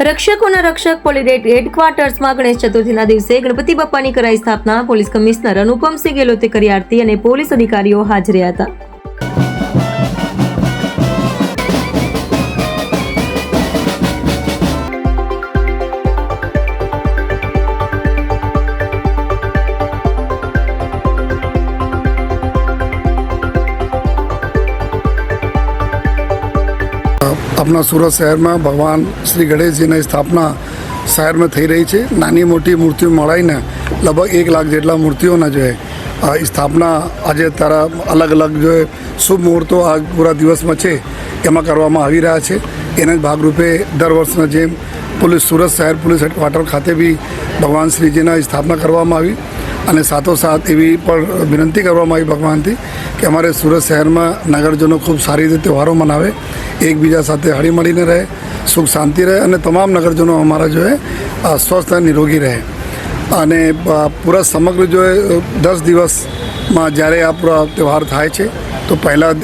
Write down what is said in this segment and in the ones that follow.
રક્ષકોના રક્ષક પોલીસ હેડક્વાર્ટર્સમાં ગણેશ ચતુર્થીના દિવસે ગણપતિ બાપ્પાની કરાઈ સ્થાપના. પોલીસ કમિશનર અનુપમસિંહ ગેહલોતે કરી આરતી અને પોલીસ અધિકારીઓ હાજર હતા. अपना सूरत शहर में भगवान श्री गणेश जी की स्थापना शहर में थी रही है। नानी मोटी मूर्तिओं मळाईने लगभग 1 लाख जेटला मूर्तिओं जो है स्थापना आज तारा अलग अलग जो है शुभ मुहूर्तों आज पूरा दिवस में है एम करवामां रहा है। एना भागरूपे दर वर्षना जेम पुलिस सूरत शहर पुलिस हेडक्वार्टर खाते भी भगवान श्रीजी स्थापना करवामां आवी અને સાથોસાથ એવી પણ વિનંતી કરવામાં આવી ભગવાનથી કે અમારે સુરત શહેરમાં નગરજનો ખૂબ સારી રીતે તહેવારો મનાવે, એકબીજા સાથે હળીમળીને રહે, સુખ શાંતિ રહે અને તમામ નગરજનો અમારા જો સ્વસ્થ અને નિરોગી રહે. અને પૂરા સમગ્ર જો 10 દિવસમાં જ્યારે આ પૂરા તહેવાર થાય છે તો પહેલાં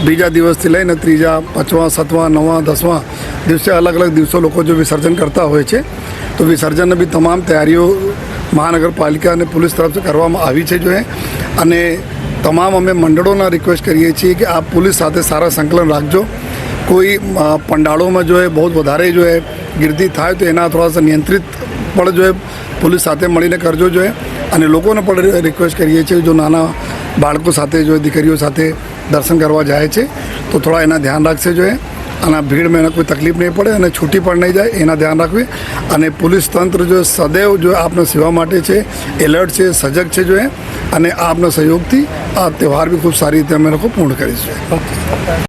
બીજા દિવસથી લઈને ત્રીજા, 5મા, 7મા, 9મા, 10મા દિવસે અલગ અલગ દિવસો લોકો જો વિસર્જન કરતા હોય છે તો વિસર્જનની બી તમામ તૈયારીઓ મહાનગરપાલિકા અને પોલીસ તરફથી કરવામાં આવી છે જો અને તમામ અમે મંડળોના રિક્વેસ્ટ કરીએ છીએ કે આપ પોલીસ સાથે સારા સંકલન રાખજો. કોઈ પંડાળોમાં જો બહુ વધારે જો ગીર્દી થાય તો એના થોડા સા નિયંત્રિત પણ જો પોલીસ સાથે મળીને કરજો જો અને લોકોને પણ રિક્વેસ્ટ કરીએ છીએ જો નાના બાળકો સાથે જો દીકરીઓ સાથે દર્શન કરવા જાય છે તો થોડા એના ધ્યાન રાખશે જો અને ભીડ में કોઈ તકલીફ નહીં પડે અને છૂટી પણ નહીં જાય એના ધ્યાન રાખવી. અને પોલીસ તંત્ર જો સદૈવ જો આપના સેવા માટે છે, એલર્ટ છે, સજગ છે જો અને આપના સહયોગથી આ તહેવાર બી ખૂબ સારી રીતે અમે લોકો પૂર્ણ કરીશું.